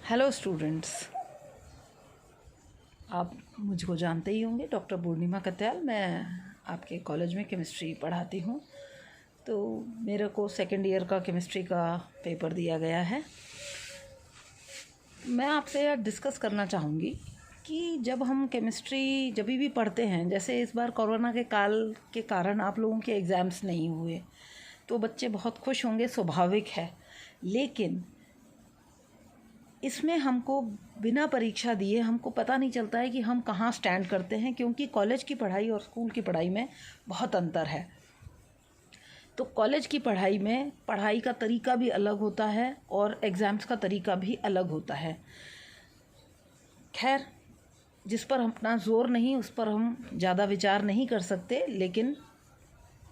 Hello students, आप मुझको जानते ही होंगे। डॉक्टर पूर्णिमा कत्याल, मैं आपके कॉलेज में केमिस्ट्री पढ़ाती हूँ। तो मेरे को सेकेंड ईयर का केमिस्ट्री का पेपर दिया गया है। मैं आपसे यह डिस्कस करना चाहूँगी कि जब हम केमिस्ट्री जब भी पढ़ते हैं, जैसे इस बार कोरोना के काल के कारण आप लोगों के एग्ज़ाम्स नहीं हुए, तो बच्चे बहुत खुश होंगे, स्वाभाविक है। लेकिन इसमें हमको बिना परीक्षा दिए हमको पता नहीं चलता है कि हम कहाँ स्टैंड करते हैं, क्योंकि कॉलेज की पढ़ाई और स्कूल की पढ़ाई में बहुत अंतर है। तो कॉलेज की पढ़ाई में पढ़ाई का तरीका भी अलग होता है और एग्ज़ाम्स का तरीका भी अलग होता है। खैर, जिस पर अपना ज़ोर नहीं, उस पर हम ज़्यादा विचार नहीं कर सकते। लेकिन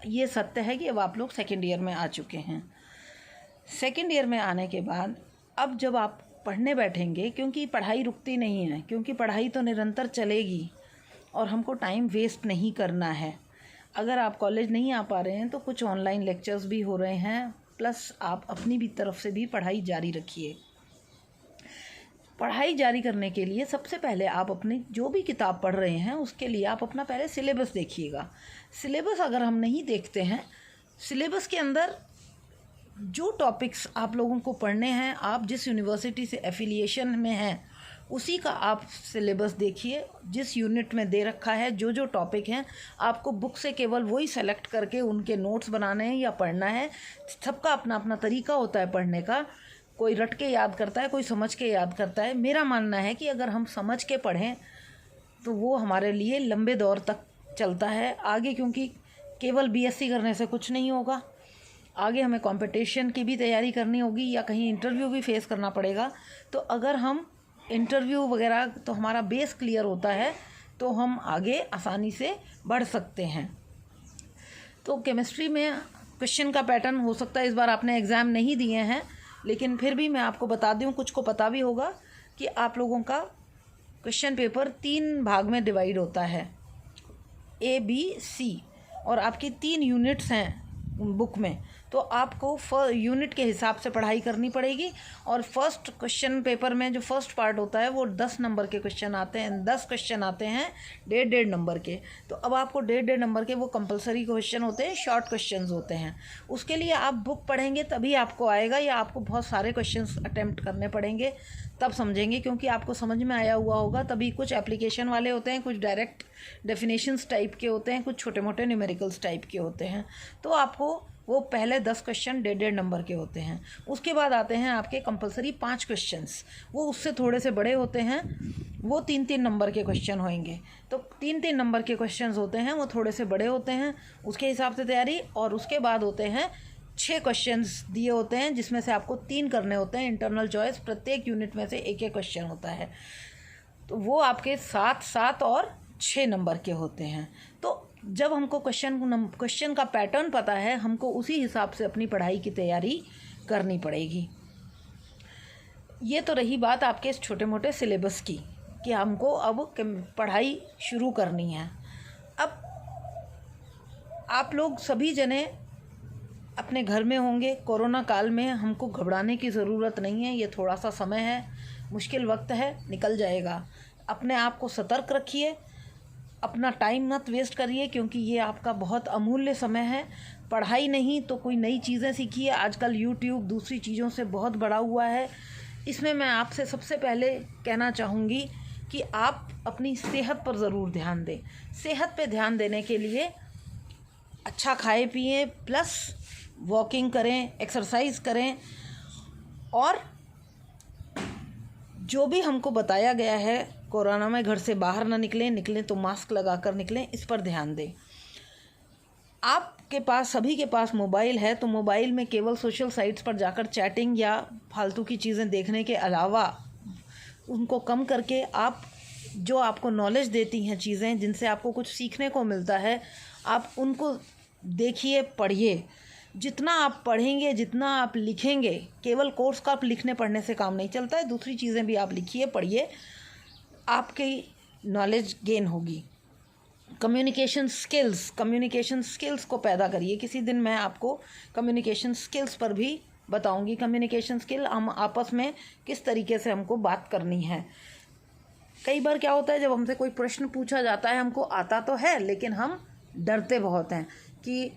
ये सत्य है कि अब आप लोग सेकेंड ईयर में आ चुके हैं। सेकेंड ईयर में आने के बाद अब जब आप पढ़ने बैठेंगे, क्योंकि पढ़ाई रुकती नहीं है, क्योंकि पढ़ाई तो निरंतर चलेगी और हमको टाइम वेस्ट नहीं करना है। अगर आप कॉलेज नहीं आ पा रहे हैं तो कुछ ऑनलाइन लेक्चर्स भी हो रहे हैं, प्लस आप अपनी भी तरफ से भी पढ़ाई जारी रखिए। पढ़ाई जारी करने के लिए सबसे पहले आप अपनी जो भी किताब पढ़ रहे हैं उसके लिए आप अपना पहले सिलेबस देखिएगा। सिलेबस अगर हम नहीं देखते हैं, सिलेबस के अंदर जो टॉपिक्स आप लोगों को पढ़ने हैं, आप जिस यूनिवर्सिटी से एफिलिएशन में हैं उसी का आप सिलेबस देखिए। जिस यूनिट में दे रखा है जो जो टॉपिक हैं, आपको बुक से केवल वही सेलेक्ट करके उनके नोट्स बनाने हैं या पढ़ना है। सबका अपना अपना तरीका होता है पढ़ने का। कोई रट के याद करता है, कोई समझ के याद करता है। मेरा मानना है कि अगर हम समझ के पढ़ें तो वो हमारे लिए लंबे दौर तक चलता है आगे, क्योंकि केवल बीएससी करने से कुछ नहीं होगा। आगे हमें कंपटीशन की भी तैयारी करनी होगी या कहीं इंटरव्यू भी फेस करना पड़ेगा। तो अगर हम इंटरव्यू वगैरह, तो हमारा बेस क्लियर होता है तो हम आगे आसानी से बढ़ सकते हैं। तो केमिस्ट्री में क्वेश्चन का पैटर्न हो सकता है, इस बार आपने एग्ज़ाम नहीं दिए हैं, लेकिन फिर भी मैं आपको बता दूं, कुछ को पता भी होगा कि आप लोगों का क्वेश्चन पेपर 3 भाग में डिवाइड होता है, A, B, C, और आपकी 3 यूनिट्स हैं बुक में। तो आपको यूनिट के हिसाब से पढ़ाई करनी पड़ेगी। और फर्स्ट क्वेश्चन पेपर में जो फर्स्ट पार्ट होता है वो 10 नंबर के क्वेश्चन आते हैं। 10 क्वेश्चन आते हैं 1.5 नंबर के। तो अब आपको 1.5 नंबर के वो कंपलसरी क्वेश्चन होते हैं, शॉर्ट क्वेश्चंस होते हैं। उसके लिए आप बुक पढ़ेंगे तभी आपको आएगा, या आपको बहुत सारे क्वेश्चंस अटेम्प्ट करने पड़ेंगे, तब समझेंगे। क्योंकि आपको समझ में आया हुआ होगा तभी। कुछ एप्लीकेशन वाले होते हैं, कुछ डायरेक्ट डेफिनेशंस टाइप के होते हैं, कुछ छोटे मोटे न्यूमेरिकल्स टाइप के होते हैं। तो आपको वो पहले 10 क्वेश्चन 1.5 नंबर के होते हैं। उसके बाद आते हैं आपके कंपलसरी 5 क्वेश्चंस, वो उससे थोड़े से बड़े होते हैं, वो 3-3 नंबर के क्वेश्चन होंगे। तो 3-3 नंबर के क्वेश्चंस होते हैं, वो थोड़े से बड़े होते हैं, उसके हिसाब से तैयारी। और उसके बाद होते हैं 6 क्वेश्चंस दिए होते हैं, जिसमें से आपको 3 करने होते हैं इंटरनल चॉइस। प्रत्येक यूनिट में से एक क्वेश्चन होता है। तो वो आपके 7 और 6 नंबर के होते हैं। तो जब हमको क्वेश्चन का पैटर्न पता है, हमको उसी हिसाब से अपनी पढ़ाई की तैयारी करनी पड़ेगी। ये तो रही बात आपके इस छोटे मोटे सिलेबस की, कि हमको अब पढ़ाई शुरू करनी है। अब आप लोग सभी जने अपने घर में होंगे। कोरोना काल में हमको घबराने की ज़रूरत नहीं है। ये थोड़ा सा समय है, मुश्किल वक्त है, निकल जाएगा। अपने आप को सतर्क रखिए, अपना टाइम मत वेस्ट करिए, क्योंकि ये आपका बहुत अमूल्य समय है। पढ़ाई नहीं तो कोई नई चीज़ें सीखिए। आजकल यूट्यूब दूसरी चीज़ों से बहुत बढ़ा हुआ है। इसमें मैं आपसे सबसे पहले कहना चाहूँगी कि आप अपनी सेहत पर ज़रूर ध्यान दें। सेहत पे ध्यान देने के लिए अच्छा खाए पिए, प्लस वॉकिंग करें, एक्सरसाइज करें, और जो भी हमको बताया गया है कोरोना में, घर से बाहर ना निकलें तो मास्क लगा कर निकलें, इस पर ध्यान दें। आपके पास, सभी के पास मोबाइल है, तो मोबाइल में केवल सोशल साइट्स पर जाकर चैटिंग या फालतू की चीज़ें देखने के अलावा उनको कम करके आप जो आपको नॉलेज देती हैं चीज़ें, जिनसे आपको कुछ सीखने को मिलता है, आप उनको देखिए, पढ़िए। जितना आप पढ़ेंगे, जितना आप लिखेंगे, केवल कोर्स का आप लिखने पढ़ने से काम नहीं चलता है, दूसरी चीज़ें भी आप लिखिए, पढ़िए, आपकी नॉलेज गेन होगी। कम्युनिकेशन स्किल्स को पैदा करिए। किसी दिन मैं आपको कम्युनिकेशन स्किल्स पर भी बताऊंगी कम्युनिकेशन स्किल, हम आपस में किस तरीके से हमको बात करनी है। कई बार क्या होता है, जब हमसे कोई प्रश्न पूछा जाता है, हमको आता तो है लेकिन हम डरते बहुत हैं कि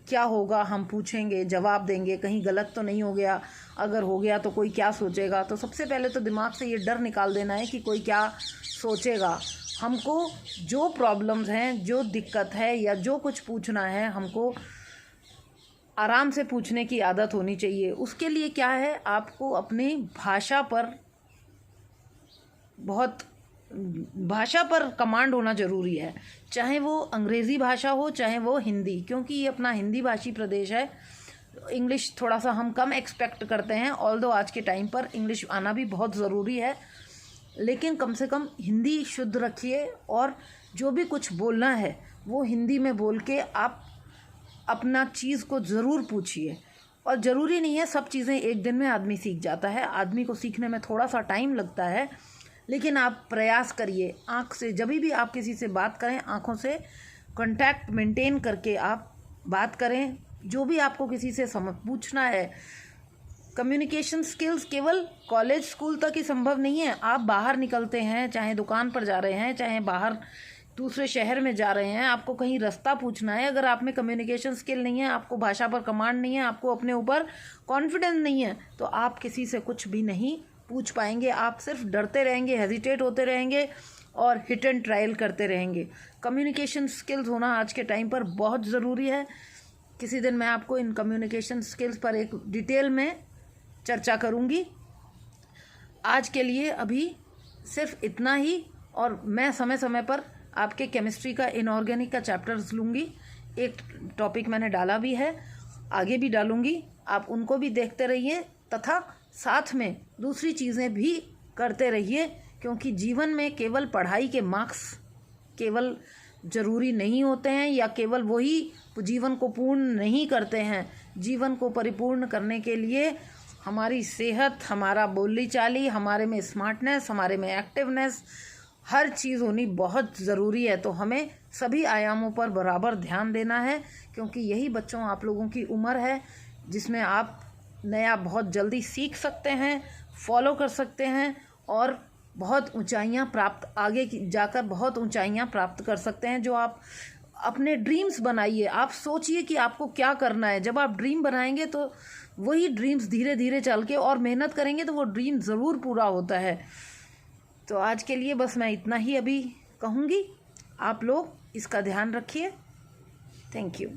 क्या होगा, हम पूछेंगे, जवाब देंगे, कहीं गलत तो नहीं हो गया, अगर हो गया तो कोई क्या सोचेगा। तो सबसे पहले तो दिमाग से ये डर निकाल देना है कि कोई क्या सोचेगा। हमको जो प्रॉब्लम्स हैं, जो दिक्कत है या जो कुछ पूछना है, हमको आराम से पूछने की आदत होनी चाहिए। उसके लिए क्या है, आपको अपनी भाषा पर कमांड होना ज़रूरी है, चाहे वो अंग्रेज़ी भाषा हो चाहे वो हिंदी, क्योंकि ये अपना हिंदी भाषी प्रदेश है। इंग्लिश थोड़ा सा हम कम एक्सपेक्ट करते हैं, ऑल्दो आज के टाइम पर इंग्लिश आना भी बहुत ज़रूरी है, लेकिन कम से कम हिंदी शुद्ध रखिए और जो भी कुछ बोलना है वो हिंदी में बोल के आप अपना चीज़ को ज़रूर पूछिए। और ज़रूरी नहीं है सब चीज़ें एक दिन में आदमी सीख जाता है, आदमी को सीखने में थोड़ा सा टाइम लगता है, लेकिन आप प्रयास करिए। आँख से जब भी आप किसी से बात करें, आँखों से कांटेक्ट मेंटेन करके आप बात करें। जो भी आपको किसी से पूछना है, कम्युनिकेशन स्किल्स केवल कॉलेज स्कूल तक ही संभव नहीं है। आप बाहर निकलते हैं, चाहे दुकान पर जा रहे हैं, चाहे बाहर दूसरे शहर में जा रहे हैं, आपको कहीं रास्ता पूछना है, अगर आप में कम्युनिकेशन स्किल नहीं है, आपको भाषा पर कमांड नहीं है, आपको अपने ऊपर कॉन्फिडेंस नहीं है, तो आप किसी से कुछ भी नहीं पूछ पाएंगे। आप सिर्फ डरते रहेंगे, हेजिटेट होते रहेंगे और हिट एंड ट्रायल करते रहेंगे। कम्युनिकेशन स्किल्स होना आज के टाइम पर बहुत ज़रूरी है। किसी दिन मैं आपको इन कम्युनिकेशन स्किल्स पर एक डिटेल में चर्चा करूंगी। आज के लिए अभी सिर्फ इतना ही, और मैं समय समय पर आपके केमिस्ट्री का इनऑर्गेनिक का चैप्टर्स लूँगी। एक टॉपिक मैंने डाला भी है, आगे भी डालूँगी, आप उनको भी देखते रहिए तथा साथ में दूसरी चीज़ें भी करते रहिए, क्योंकि जीवन में केवल पढ़ाई के मार्क्स केवल ज़रूरी नहीं होते हैं, या केवल वही जीवन को पूर्ण नहीं करते हैं। जीवन को परिपूर्ण करने के लिए हमारी सेहत, हमारा बोली चाली, हमारे में स्मार्टनेस, हमारे में एक्टिवनेस, हर चीज़ होनी बहुत ज़रूरी है। तो हमें सभी आयामों पर बराबर ध्यान देना है, क्योंकि यही बच्चों आप लोगों की उम्र है जिसमें आप नया बहुत जल्दी सीख सकते हैं, फॉलो कर सकते हैं और बहुत ऊंचाइयां प्राप्त, आगे जाकर बहुत ऊंचाइयां प्राप्त कर सकते हैं। जो आप अपने ड्रीम्स बनाइए, आप सोचिए कि आपको क्या करना है। जब आप ड्रीम बनाएंगे तो वही ड्रीम्स धीरे धीरे चल के और मेहनत करेंगे तो वो ड्रीम ज़रूर पूरा होता है। तो आज के लिए बस मैं इतना ही अभी कहूँगी। आप लोग इसका ध्यान रखिए। Thank you.